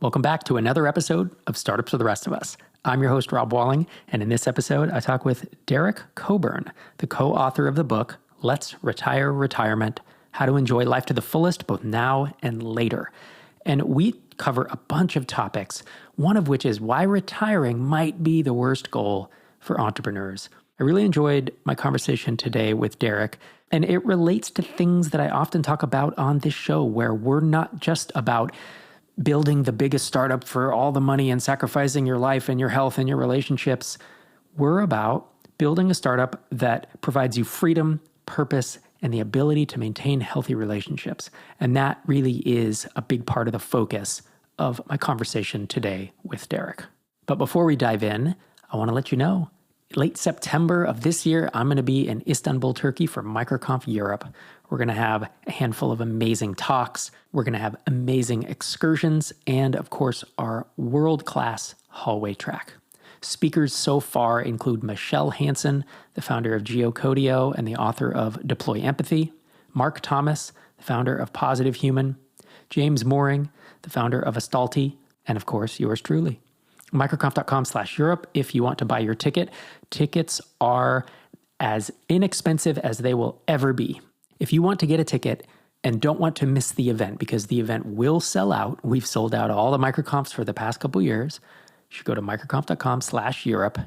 Welcome back to another episode of Startups for the Rest of Us. I'm your host, Rob Walling, and in this episode, I talk with Derek Coburn, the co-author of the book, Let's Retire Retirement, How to Enjoy Life to the Fullest, both now and later. And we cover a bunch of topics, one of which is why retiring might be the worst goal for entrepreneurs. I really enjoyed my conversation today with Derek, and it relates to things that I often talk about on this show, where we're not just about building the biggest startup for all the money and sacrificing your life and your health and your relationships. We're about building a startup that provides you freedom, purpose, and the ability to maintain healthy relationships. And that really is a big part of the focus of my conversation today with Derek. But before we dive in, I want to let you know, late September of this year, I'm going to be in Istanbul, Turkey for MicroConf Europe. We're going to have a handful of amazing talks. We're going to have amazing excursions and, of course, our world-class hallway track. Speakers so far include Michelle Hansen, the founder of GeoCodio and the author of Deploy Empathy, Mark Thomas, the founder of Positive Human, James Mooring, the founder of Astalti, and, of course, yours truly. Microconf.com/Europe if you want to buy your ticket. Tickets are as inexpensive as they will ever be. If you want to get a ticket and don't want to miss the event, because the event will sell out, we've sold out all the microconfs for the past couple years, you should go to microconf.com/Europe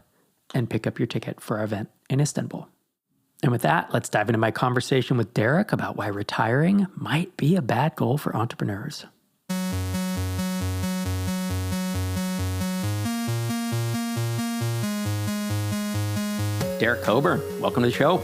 and pick up your ticket for our event in Istanbul. And with that, let's dive into my conversation with Derek about why retiring might be a bad goal for entrepreneurs. Derek Coburn, welcome to the show.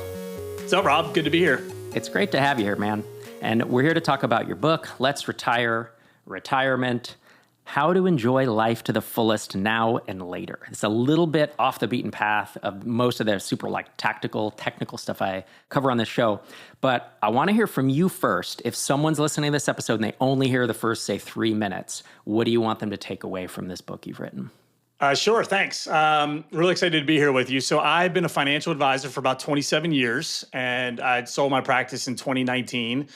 What's up, Rob? Good to be here. It's great to have you here, man. And we're here to talk about your book, Let's Retire Retirement, How to Enjoy Life to the Fullest Now and Later. It's a little bit off the beaten path of most of the super technical stuff I cover on this show. But I want to hear from you first. If someone's listening to this episode and they only hear the first, say, 3 minutes, what do you want them to take away from this book you've written? Sure, thanks. Really excited to be here with you. So I've been a financial advisor for about 27 years, and I sold my practice in 2019.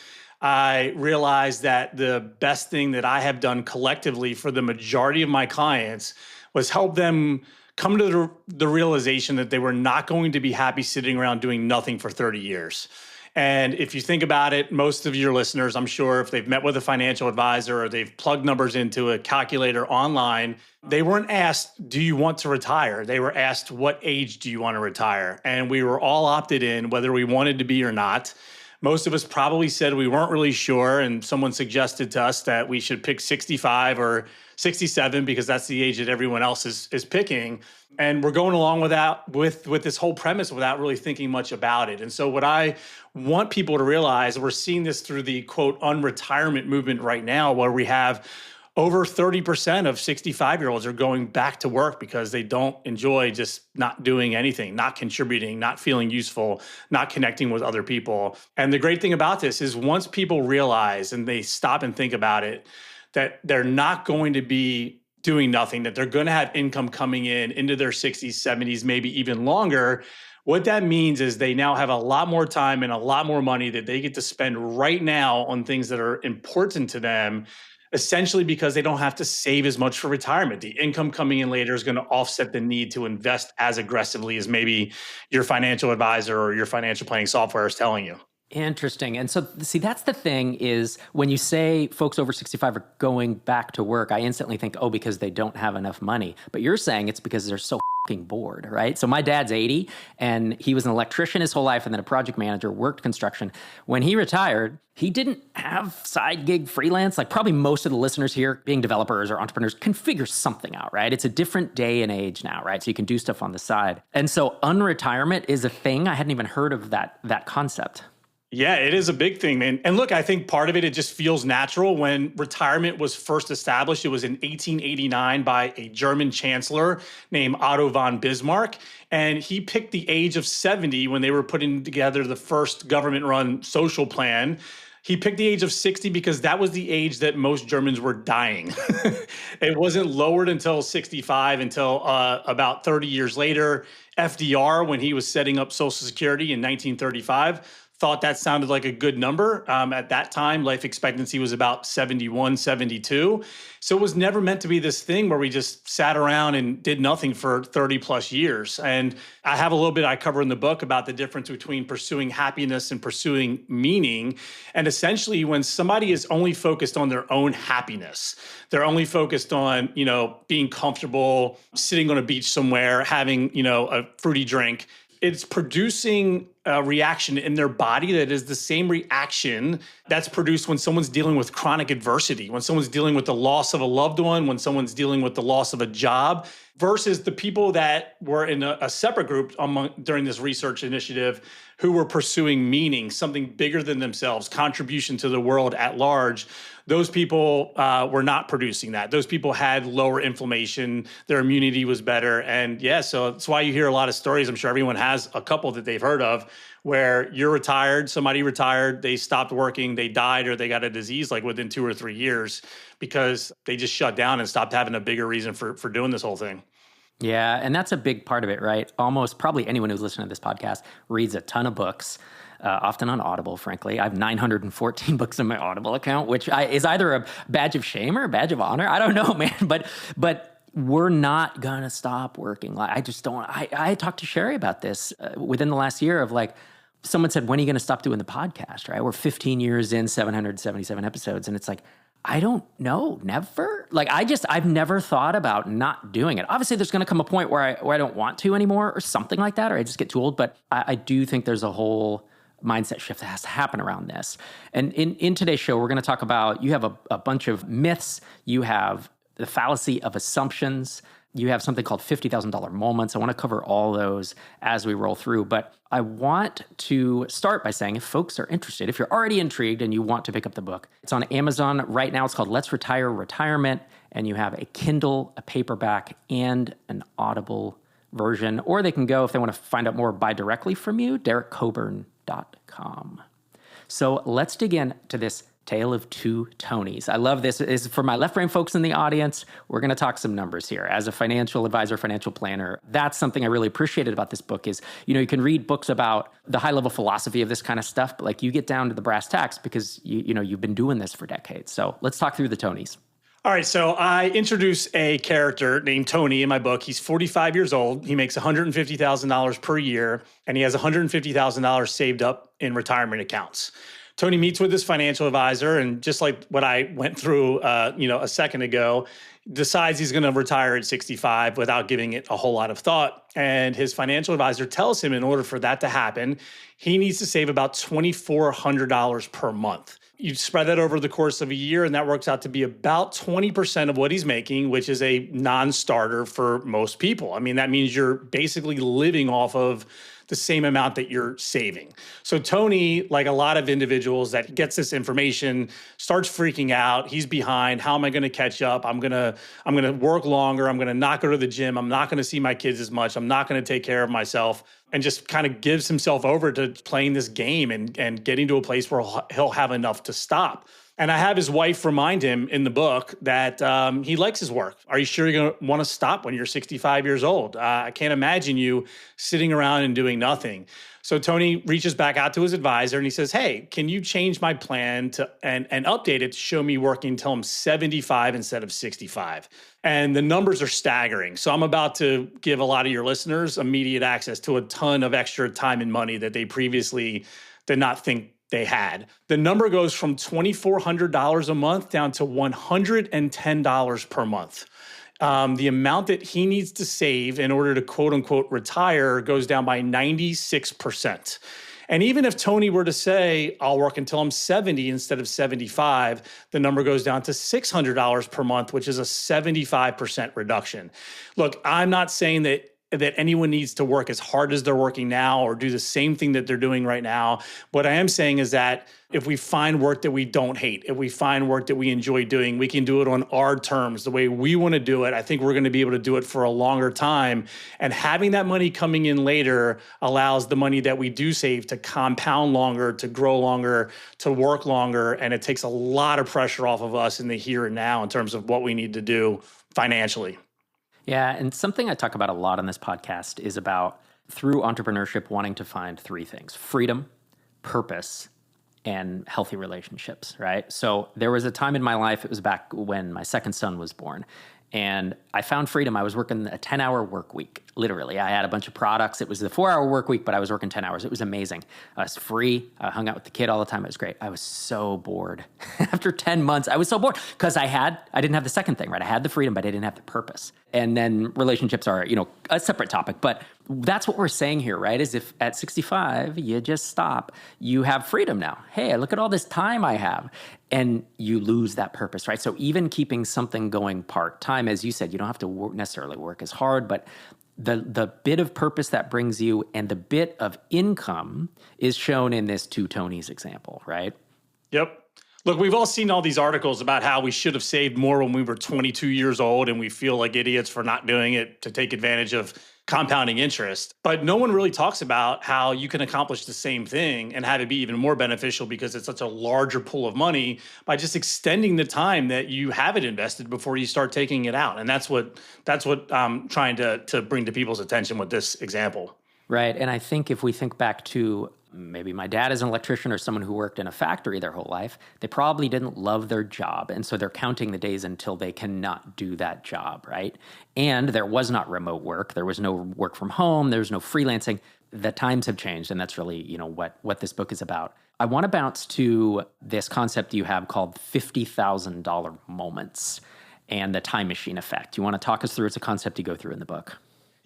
I realized that the best thing that I have done collectively for the majority of my clients was help them come to the realization that they were not going to be happy sitting around doing nothing for 30 years. And if you think about it, most of your listeners, I'm sure, if they've met with a financial advisor or they've plugged numbers into a calculator online, they weren't asked, do you want to retire? They were asked, what age do you want to retire? And we were all opted in, whether we wanted to be or not. Most of us probably said we weren't really sure, and someone suggested to us that we should pick 65 or 67 because that's the age that everyone else is picking. And we're going along with this whole premise without really thinking much about it. And so what I want people to realize, we're seeing this through the quote unretirement movement right now, where we have over 30% of 65-year-olds are going back to work because they don't enjoy just not doing anything, not contributing, not feeling useful, not connecting with other people. And the great thing about this is once people realize and they stop and think about it, that they're not going to be doing nothing, that they're going to have income coming in into their 60s, 70s, maybe even longer. What that means is they now have a lot more time and a lot more money that they get to spend right now on things that are important to them, essentially because they don't have to save as much for retirement. The income coming in later is going to offset the need to invest as aggressively as maybe your financial advisor or your financial planning software is telling you. Interesting. And so, see, that's the thing is when you say folks over 65 are going back to work, I instantly think, oh, because they don't have enough money. But you're saying it's because they're so fucking bored, right? So my dad's 80 and he was an electrician his whole life and then a project manager, worked construction. When he retired, he didn't have side gig freelance. Like probably most of the listeners here being developers or entrepreneurs can figure something out, right? It's a different day and age now, right? So you can do stuff on the side. And so unretirement is a thing. I hadn't even heard of that concept. Yeah, it is a big thing, man. And look, I think part of it just feels natural. When retirement was first established, it was in 1889 by a German chancellor named Otto von Bismarck. And he picked the age of 70 when they were putting together the first government-run social plan. He picked the age of 60 because that was the age that most Germans were dying. It wasn't lowered until 65 until about 30 years later. FDR, when he was setting up Social Security in 1935, thought that sounded like a good number. At that time, life expectancy was about 71, 72. So it was never meant to be this thing where we just sat around and did nothing for 30 plus years. And I have a little bit I cover in the book about the difference between pursuing happiness and pursuing meaning. And essentially, when somebody is only focused on their own happiness, they're only focused on, being comfortable, sitting on a beach somewhere, having, a fruity drink, it's producing a reaction in their body that is the same reaction that's produced when someone's dealing with chronic adversity, when someone's dealing with the loss of a loved one, when someone's dealing with the loss of a job, versus the people that were in a separate group during this research initiative who were pursuing meaning, something bigger than themselves, contribution to the world at large. Those people were not producing that. Those people had lower inflammation. Their immunity was better. And so that's why you hear a lot of stories. I'm sure everyone has a couple that they've heard of where you're retired, somebody retired, they stopped working, they died, or they got a disease like within 2 or 3 years because they just shut down and stopped having a bigger reason for doing this whole thing. Yeah, and that's a big part of it, right? Almost probably anyone who's listening to this podcast reads a ton of books, often on Audible, frankly. I have 914 books in my Audible account, which is either a badge of shame or a badge of honor. I don't know, man. But we're not going to stop working. I just don't. I talked to Sherry about this within the last year of someone said, when are you going to stop doing the podcast, right? We're 15 years in, 777 episodes. And it's like, I don't know, never. I've never thought about not doing it. Obviously, there's going to come a point where I don't want to anymore or something like that, or I just get too old. But I do think there's a whole mindset shift that has to happen around this. And in today's show, we're going to talk about, you have a bunch of myths. You have the fallacy of assumptions. You have something called $50,000 moments. I want to cover all those as we roll through. But I want to start by saying, if folks are interested, if you're already intrigued and you want to pick up the book, it's on Amazon right now. It's called Let's Retire Retirement. And you have a Kindle, a paperback, and an Audible version. Or they can go, if they want to find out more, buy directly from you, derekcoburn.com. So let's dig into this Tale of Two Tonys. I love this. Is for my left brain folks in the audience. We're going to talk some numbers here. As a financial advisor, financial planner, that's something I really appreciated about this book is, you can read books about the high level philosophy of this kind of stuff, but you get down to the brass tacks because you've been doing this for decades. So let's talk through the Tonys. All right, so I introduce a character named Tony in my book. He's 45 years old. He makes $150,000 per year, and he has $150,000 saved up in retirement accounts. Tony meets with his financial advisor, and just like what I went through, a second ago, decides he's going to retire at 65 without giving it a whole lot of thought. And his financial advisor tells him in order for that to happen, he needs to save about $2,400 per month. You spread that over the course of a year, and that works out to be about 20% of what he's making, which is a non-starter for most people. I mean, that means you're basically living off of the same amount that you're saving. So Tony, like a lot of individuals that gets this information, starts freaking out. He's behind. How am I going to catch up? I'm going to work longer. I'm going to not go to the gym. I'm not going to see my kids as much. I'm not going to take care of myself, and just kind of gives himself over to playing this game and getting to a place where he'll have enough to stop. And I have his wife remind him in the book that he likes his work. Are you sure you're going to want to stop when you're 65 years old? I can't imagine you sitting around and doing nothing. So Tony reaches back out to his advisor and he says, hey, can you change my plan and update it to show me working until I'm 75 instead of 65? And the numbers are staggering. So I'm about to give a lot of your listeners immediate access to a ton of extra time and money that they previously did not think they had. The number goes from $2,400 a month down to $110 per month. The amount that he needs to save in order to quote unquote retire goes down by 96%. And even if Tony were to say, I'll work until I'm 70 instead of 75, the number goes down to $600 per month, which is a 75% reduction. Look, I'm not saying that anyone needs to work as hard as they're working now or do the same thing that they're doing right now. What I am saying is that if we find work that we don't hate, if we find work that we enjoy doing, we can do it on our terms, the way we want to do it. I think we're going to be able to do it for a longer time. And having that money coming in later allows the money that we do save to compound longer, to grow longer, to work longer. And it takes a lot of pressure off of us in the here and now in terms of what we need to do financially. Yeah, and something I talk about a lot on this podcast is about, through entrepreneurship, wanting to find three things: freedom, purpose and healthy relationships, right? So there was a time in my life, it was back when my second son was born, and I found freedom. I was working a 10-hour work week, literally. I had a bunch of products. It was the 4-hour work week, but I was working 10 hours. It was amazing. I was free. I hung out with the kid all the time. It was great. I was so bored. After 10 months, I was so bored because I didn't have the second thing, right? I had the freedom, but I didn't have the purpose. And then relationships are, a separate topic. But that's what we're saying here, right? Is if at 65, you just stop, you have freedom now. Hey, look at all this time I have. And you lose that purpose, right? So even keeping something going part-time, as you said, you don't have to necessarily work as hard, but the bit of purpose that brings you and the bit of income is shown in this two Tonys example, right? Yep. Look, we've all seen all these articles about how we should have saved more when we were 22 years old, and we feel like idiots for not doing it to take advantage of compounding interest. But no one really talks about how you can accomplish the same thing and have it be even more beneficial because it's such a larger pool of money by just extending the time that you have it invested before you start taking it out. And that's what I'm trying to bring to people's attention with this example. Right. And I think if we think back to maybe my dad is an electrician or someone who worked in a factory their whole life, they probably didn't love their job. And so they're counting the days until they cannot do that job, right? And there was not remote work. There was no work from home. There was no freelancing. The times have changed. And that's really, what this book is about. I want to bounce to this concept you have called $50,000 moments and the time machine effect. You want to talk us through? It's a concept you go through in the book.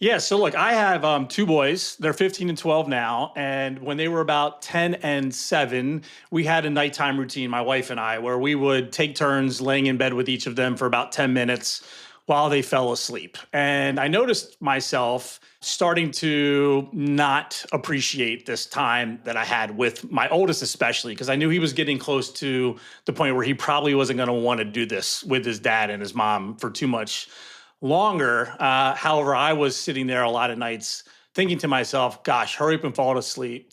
Yeah, so look, I have two boys. They're 15 and 12 now. And when they were about 10 and 7, we had a nighttime routine, my wife and I, where we would take turns laying in bed with each of them for about 10 minutes while they fell asleep. And I noticed myself starting to not appreciate this time that I had with my oldest, especially, because I knew he was getting close to the point where he probably wasn't going to want to do this with his dad and his mom for too much longer. However, I was sitting there a lot of nights thinking to myself, gosh, hurry up and fall asleep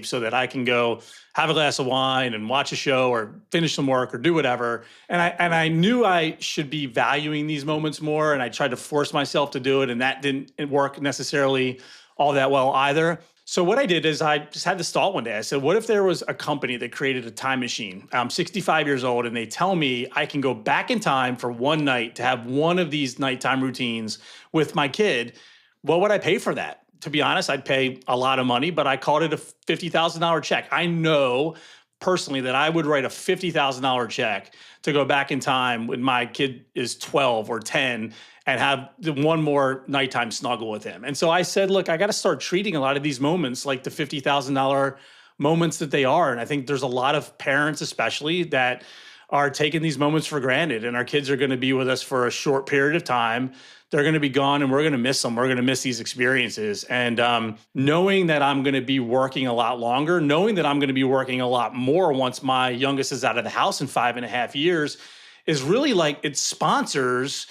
so that I can go have a glass of wine and watch a show or finish some work or do whatever. And I knew I should be valuing these moments more. And I tried to force myself to do it. And that didn't work necessarily all that well either. So what I did is I just had this thought one day. I said, what if there was a company that created a time machine? I'm 65 years old and they tell me I can go back in time for one night to have one of these nighttime routines with my kid. What would I pay for that? To be honest, I'd pay a lot of money, but I called it a $50,000 check. I know personally that I would write a $50,000 check to go back in time when my kid is 12 or 10 and have one more nighttime snuggle with him. And so I said, look, I got to start treating a lot of these moments like the $50,000 moments that they are. And I think there's a lot of parents, especially, that are taking these moments for granted. And our kids are going to be with us for a short period of time. They're going to be gone and we're going to miss them. We're going to miss these experiences. And knowing that I'm going to be working a lot longer, knowing that I'm going to be working a lot more once my youngest is out of the house in 5.5 years is really like it sponsors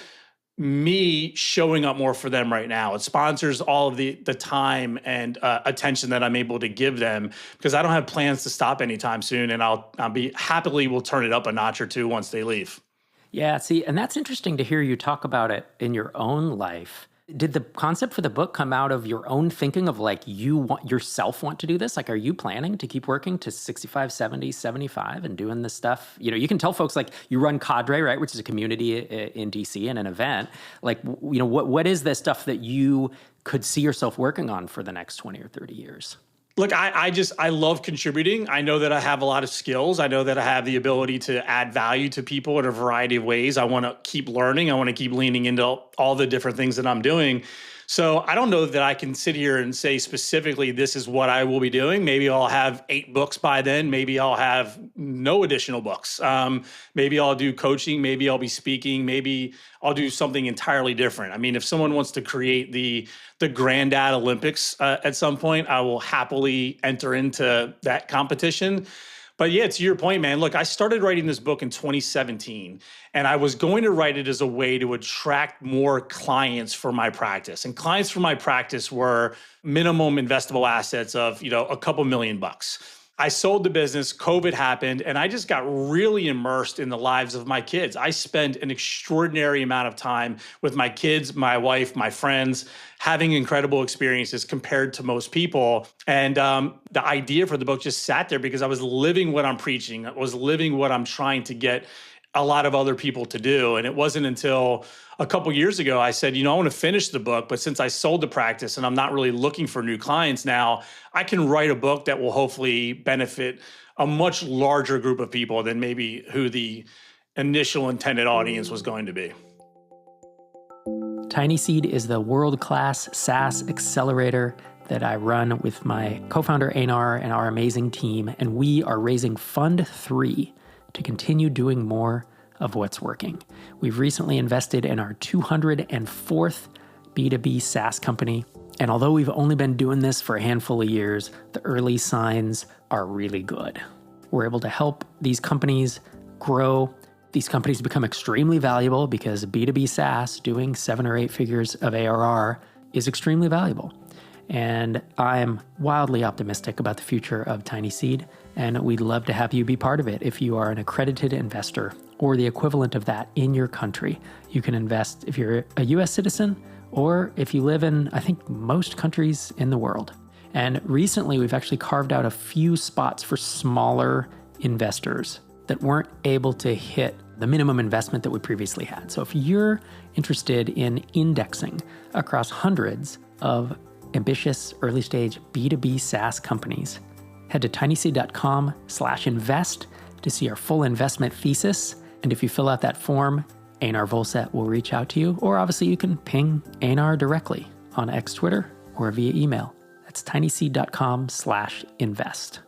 me showing up more for them right now. It sponsors all of the time and attention that I'm able to give them because I don't have plans to stop anytime soon. And I'll be happily will turn it up a notch or two once they leave. Yeah, see, and that's interesting to hear you talk about it in your own life. Did the concept for the book come out of your own thinking of like you want to do this? Like, are you planning to keep working to 65, 70, 75 and doing this stuff? You can tell folks like you run Cadre, right, which is a community in DC and an event. Like, what is the stuff that you could see yourself working on for the next 20 or 30 years? Look, I love contributing. I know that I have a lot of skills. I know that I have the ability to add value to people in a variety of ways. I want to keep learning. I want to keep leaning into all the different things that I'm doing. So I don't know that I can sit here and say specifically, this is what I will be doing. Maybe I'll have 8 books by then. Maybe I'll have no additional books. Maybe I'll do coaching. Maybe I'll be speaking. Maybe I'll do something entirely different. I mean, if someone wants to create the Granddad Olympics at some point, I will happily enter into that competition. But yeah, to your point, man, look, I started writing this book in 2017, and I was going to write it as a way to attract more clients for my practice. And clients for my practice were minimum investable assets of, a couple $1 million. I sold the business, COVID happened, and I just got really immersed in the lives of my kids. I spent an extraordinary amount of time with my kids, my wife, my friends, having incredible experiences compared to most people. And the idea for the book just sat there because I was living what I'm preaching. I was living what I'm trying to get a lot of other people to do. And it wasn't until a couple years ago, I said, I want to finish the book, but since I sold the practice and I'm not really looking for new clients now, I can write a book that will hopefully benefit a much larger group of people than maybe who the initial intended audience was going to be. Tiny Seed is the world-class SaaS accelerator that I run with my co-founder Einar and our amazing team, and we are raising Fund 3 to continue doing more of what's working. We've recently invested in our 204th B2B SaaS company, and although we've only been doing this for a handful of years, the early signs are really good. We're able to help these companies grow. These companies become extremely valuable because B2B SaaS doing 7 or 8 figures of ARR is extremely valuable. And I'm wildly optimistic about the future of Tiny Seed, and we'd love to have you be part of it. If you are an accredited investor or the equivalent of that in your country, you can invest if you're a US citizen or if you live in, I think, most countries in the world. And recently, we've actually carved out a few spots for smaller investors that weren't able to hit the minimum investment that we previously had. So if you're interested in indexing across hundreds of ambitious early stage B2B SaaS companies, head to tinyseed.com/invest to see our full investment thesis. And if you fill out that form, Einar Volset will reach out to you, or obviously you can ping Einar directly on X Twitter or via email. That's tinyseed.com/invest.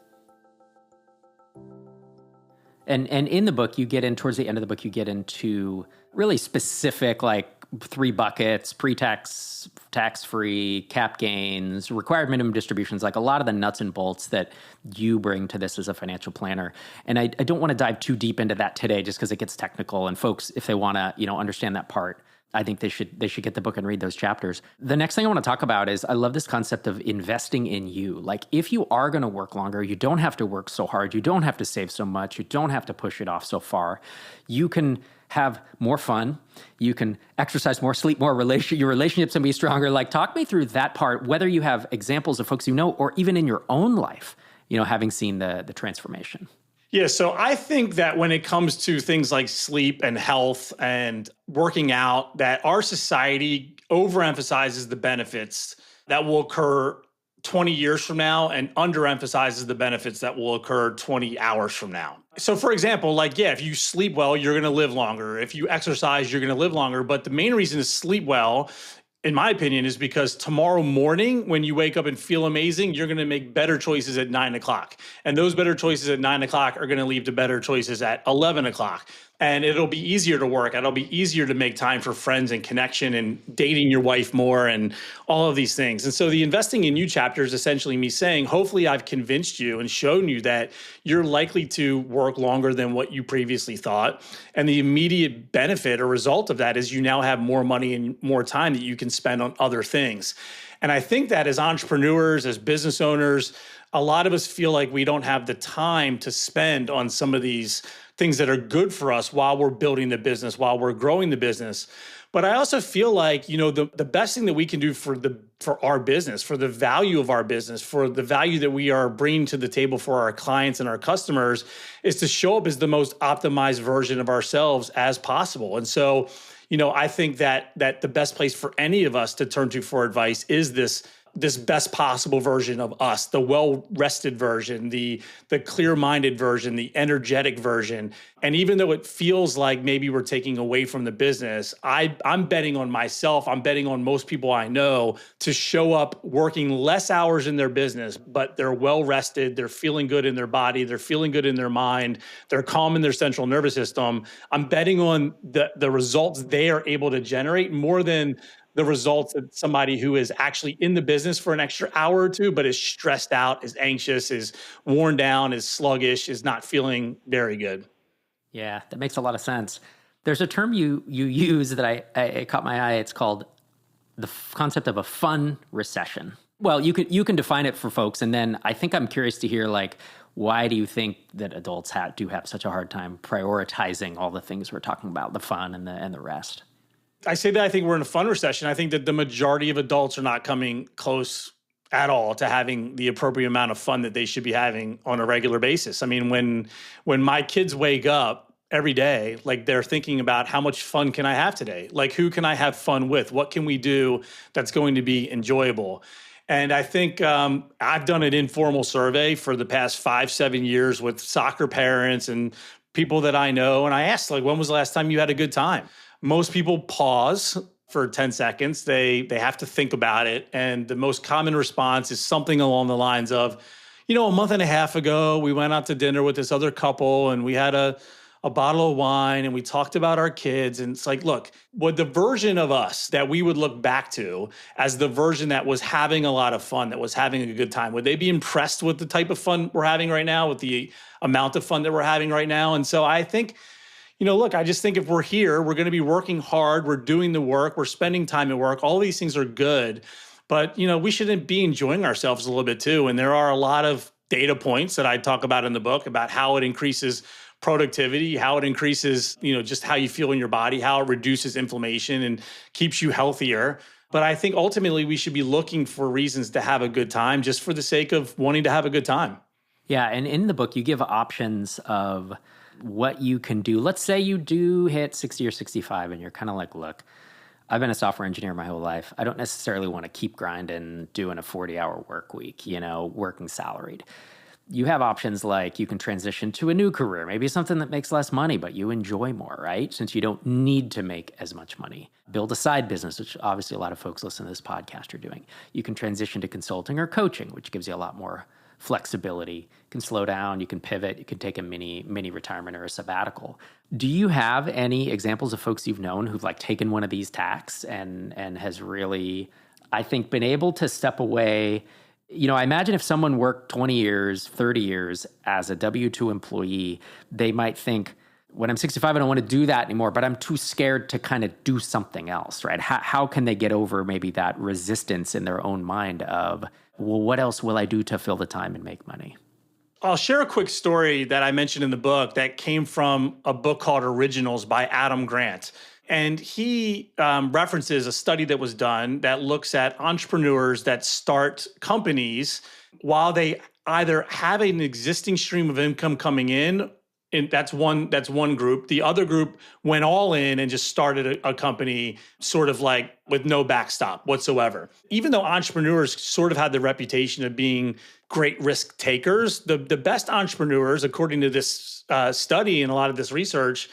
And in the book, you get in, towards the end of the book, you get into really specific, like 3 buckets: pre-tax, tax-free, cap gains, required minimum distributions, like a lot of the nuts and bolts that you bring to this as a financial planner. And I don't want to dive too deep into that today just because it gets technical, and folks, if they want to, understand that part, I think they should get the book and read those chapters. The next thing I want to talk about is I love this concept of investing in you. Like, if you are going to work longer, you don't have to work so hard. You don't have to save so much. You don't have to push it off so far. You can have more fun. You can exercise more, sleep more, your relationships can be stronger. Like, talk me through that part, whether you have examples of folks or even in your own life, having seen the transformation. Yeah, so I think that when it comes to things like sleep and health and working out, that our society overemphasizes the benefits that will occur 20 years from now and underemphasizes the benefits that will occur 20 hours from now. So for example, if you sleep well, you're going to live longer. If you exercise, you're going to live longer. But the main reason to sleep well, in my opinion, is because tomorrow morning, when you wake up and feel amazing, you're going to make better choices at 9 o'clock. And those better choices at 9 o'clock are going to lead to better choices at 11 o'clock. And it'll be easier to work. It'll be easier to make time for friends and connection and dating your wife more and all of these things. And so the investing in you chapter is essentially me saying, hopefully I've convinced you and shown you that you're likely to work longer than what you previously thought. And the immediate benefit or result of that is you now have more money and more time that you can spend on other things. And I think that as entrepreneurs, as business owners, a lot of us feel like we don't have the time to spend on some of these things that are good for us while we're building the business, while we're growing the business. But I also feel like, the best thing that we can do for our business, for the value of our business, for the value that we are bringing to the table for our clients and our customers, is to show up as the most optimized version of ourselves as possible. And so, I think that the best place for any of us to turn to for advice is this best possible version of us, the well-rested version, the clear-minded version, the energetic version. And even though it feels like maybe we're taking away from the business, I'm betting on myself, I'm betting on most people I know to show up working less hours in their business, but they're well-rested, they're feeling good in their body, they're feeling good in their mind, they're calm in their central nervous system. I'm betting on the results they are able to generate more than the results of somebody who is actually in the business for an extra hour or two, but is stressed out, is anxious, is worn down, is sluggish, is not feeling very good. Yeah, that makes a lot of sense. There's a term you use that I caught my eye. It's called the concept of a fun recession. Well, you can define it for folks, and then I think I'm curious to hear, Why do you think that adults do have such a hard time prioritizing all the things we're talking about, the fun and the rest? I say that I think we're in a fun recession. I think that the majority of adults are not coming close at all to having the appropriate amount of fun that they should be having on a regular basis. I mean, when my kids wake up every day, like they're thinking about how much fun can I have today? Like who can I have fun with? What can we do that's going to be enjoyable? And I think I've done an informal survey for the past 5-7 years with soccer parents and people that I know. And I asked, like, when was the last time you had a good time? Most people pause for 10 seconds. They have to think about it. And the most common response is something along the lines of, a month and a half ago, we went out to dinner with this other couple and we had a bottle of wine and we talked about our kids. And it's like, look, what the version of us that we would look back to as the version that was having a lot of fun, that was having a good time, would they be impressed with the type of fun we're having right now, with the amount of fun that we're having right now? And so I think, look, I just think if we're here, we're going to be working hard, we're doing the work, we're spending time at work, all these things are good. But, we shouldn't be enjoying ourselves a little bit too. And there are a lot of data points that I talk about in the book about how it increases productivity, how it increases, just how you feel in your body, how it reduces inflammation and keeps you healthier. But I think ultimately we should be looking for reasons to have a good time just for the sake of wanting to have a good time. Yeah. And in the book, you give options of what you can do. Let's say you do hit 60 or 65 and you're kind of like, look, I've been a software engineer my whole life. I don't necessarily want to keep grinding, doing a 40-hour work week, working salaried. You have options like you can transition to a new career, maybe something that makes less money, but you enjoy more, right? Since you don't need to make as much money. Build a side business, which obviously a lot of folks listening to this podcast are doing. You can transition to consulting or coaching, which gives you a lot more flexibility. You can slow down, you can pivot, you can take a mini retirement or a sabbatical. Do you have any examples of folks you've known who've taken one of these tacks and has really, I think, been able to step away? I imagine if someone worked 20 years, 30 years as a W-2 employee, they might think, when I'm 65, I don't want to do that anymore, but I'm too scared to kind of do something else, right? How can they get over maybe that resistance in their own mind of, well, what else will I do to fill the time and make money? I'll share a quick story that I mentioned in the book that came from a book called Originals by Adam Grant. And he references a study that was done that looks at entrepreneurs that start companies while they either have an existing stream of income coming in, and that's one group. The other group went all in and just started a company sort of like with no backstop whatsoever. Even though entrepreneurs sort of had the reputation of being great risk takers, the best entrepreneurs, according to this study and a lot of this research,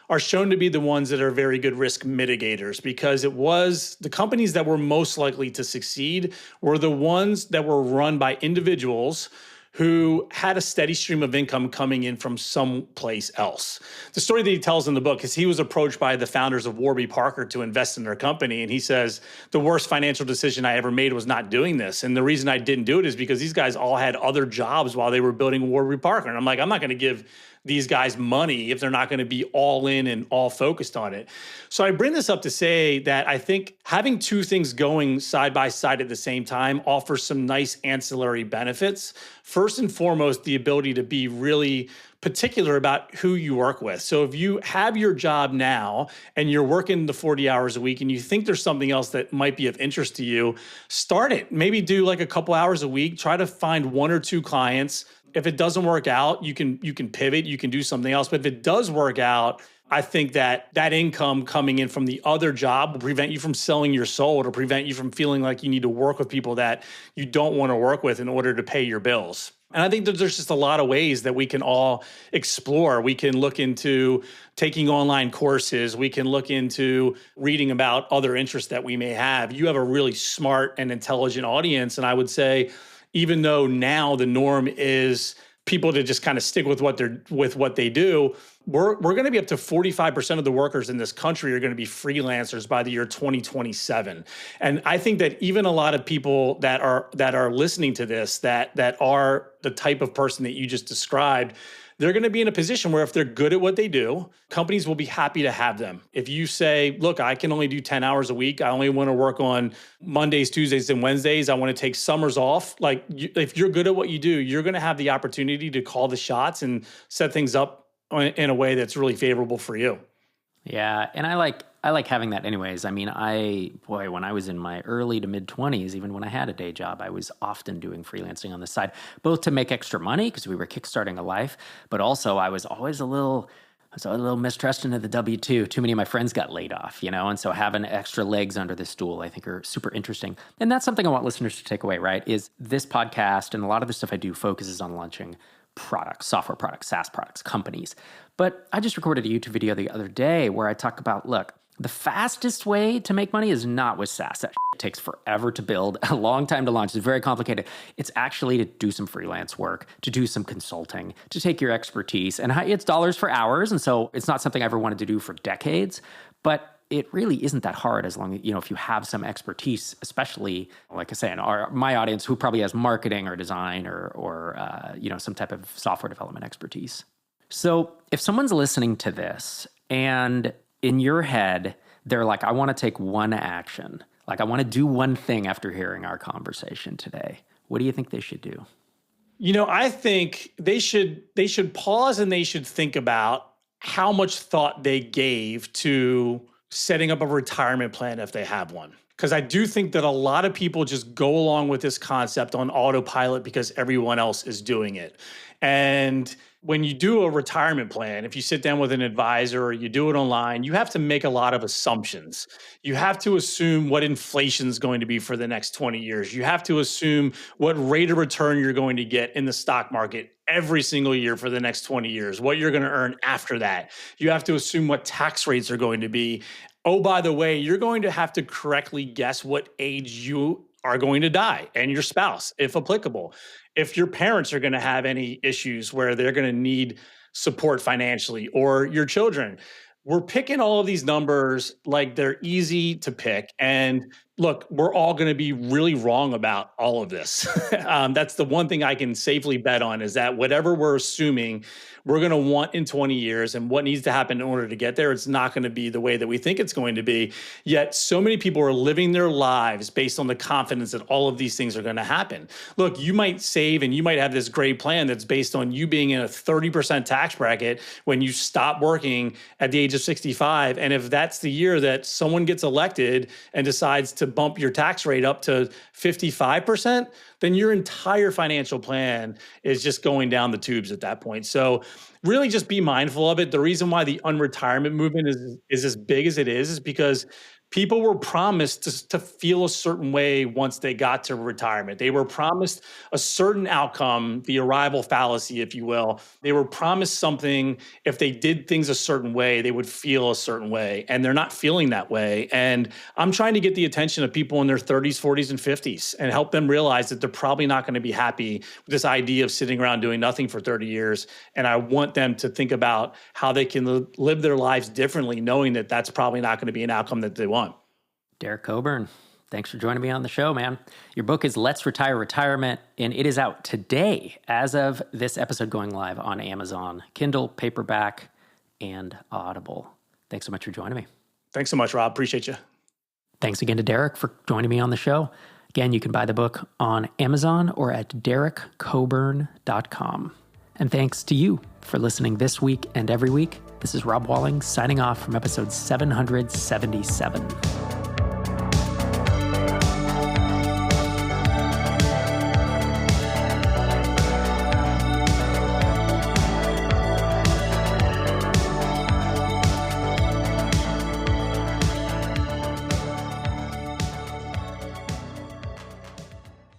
are shown to be the ones that are very good risk mitigators, because it was the companies that were most likely to succeed were the ones that were run by individuals who had a steady stream of income coming in from someplace else. The story that he tells in the book is he was approached by the founders of Warby Parker to invest in their company. And he says, the worst financial decision I ever made was not doing this. And the reason I didn't do it is because these guys all had other jobs while they were building Warby Parker. And I'm like, I'm not going to give these guys money if they're not going to be all in and all focused on it. So I bring this up to say that I think having two things going side by side at the same time offers some nice ancillary benefits. First and foremost, the ability to be really particular about who you work with. So if you have your job now and you're working the 40 hours a week and you think there's something else that might be of interest to you, start it. Maybe do like a couple hours a week, try to find one or two clients. If it doesn't work out, you can pivot, you can do something else. But if it does work out, I think that income coming in from the other job will prevent you from selling your soul, or prevent you from feeling like you need to work with people that you don't want to work with in order to pay your bills. And I think that there's just a lot of ways that we can all explore. We can look into taking online courses. We can look into reading about other interests that we may have. You have a really smart and intelligent audience. And I would say, even though now the norm is people to just kind of stick with what they do, we're going to be up to 45% of the workers in this country are going to be freelancers by the year 2027. And I think that even a lot of people that are listening to this, that are the type of person that you just described, they're going to be in a position where if they're good at what they do, companies will be happy to have them. If you say, look, I can only do 10 hours a week. I only want to work on Mondays, Tuesdays, and Wednesdays. I want to take summers off. Like if you're good at what you do, you're going to have the opportunity to call the shots and set things up in a way that's really favorable for you. Yeah. And I like having that anyways. I mean, when I was in my early to mid 20s, even when I had a day job, I was often doing freelancing on the side, both to make extra money because we were kickstarting a life, but also I was always a little mistrusting of the W-2. Too many of my friends got laid off, and so having extra legs under the stool, I think are super interesting. And that's something I want listeners to take away, right? Is this podcast and a lot of the stuff I do focuses on launching products, software products, SaaS products, companies. But I just recorded a YouTube video the other day where I talk about, look, the fastest way to make money is not with SaaS. That takes forever to build, a long time to launch. It's very complicated. It's actually to do some freelance work, to do some consulting, to take your expertise. And it's dollars for hours. And so it's not something I ever wanted to do for decades. But it really isn't that hard as long as, if you have some expertise, especially, like I say, in my audience who probably has marketing or design or some type of software development expertise. So if someone's listening to this and in your head, they're like, I want to take one action. Like, I want to do one thing after hearing our conversation today. What do you think they should do? I think they should pause and they should think about how much thought they gave to setting up a retirement plan if they have one. Because I do think that a lot of people just go along with this concept on autopilot because everyone else is doing it. And when you do a retirement plan, if you sit down with an advisor or you do it online, you have to make a lot of assumptions. You have to assume what inflation is going to be for the next 20 years. You have to assume what rate of return you're going to get in the stock market every single year for the next 20 years, what you're going to earn after that. You have to assume what tax rates are going to be. Oh, by the way, you're going to have to correctly guess what age you are going to die and your spouse, if applicable. If your parents are going to have any issues where they're going to need support financially, or your children. We're picking all of these numbers like they're easy to pick. And look, we're all going to be really wrong about all of this. That's the one thing I can safely bet on, is that whatever we're assuming we're going to want in 20 years and what needs to happen in order to get there, it's not going to be the way that we think it's going to be. Yet so many people are living their lives based on the confidence that all of these things are going to happen. Look, you might save and you might have this great plan that's based on you being in a 30% tax bracket when you stop working at the age of 65. And if that's the year that someone gets elected and decides to bump your tax rate up to 55%, then your entire financial plan is just going down the tubes at that point. So really just be mindful of it. The reason why the unretirement movement is as big as it is because people were promised to feel a certain way once they got to retirement. They were promised a certain outcome, the arrival fallacy, if you will. They were promised something. If they did things a certain way, they would feel a certain way, and they're not feeling that way. And I'm trying to get the attention of people in their 30s, 40s, and 50s and help them realize that they're probably not going to be happy with this idea of sitting around doing nothing for 30 years. And I want them to think about how they can live their lives differently, knowing that that's probably not going to be an outcome that they want. Derek Coburn, thanks for joining me on the show, man. Your book is Let's Retire Retirement, and it is out today as of this episode going live on Amazon, Kindle, paperback, and Audible. Thanks so much for joining me. Thanks so much, Rob. Appreciate you. Thanks again to Derek for joining me on the show. Again, you can buy the book on Amazon or at derekcoburn.com. And thanks to you for listening this week and every week. This is Rob Walling signing off from episode 777.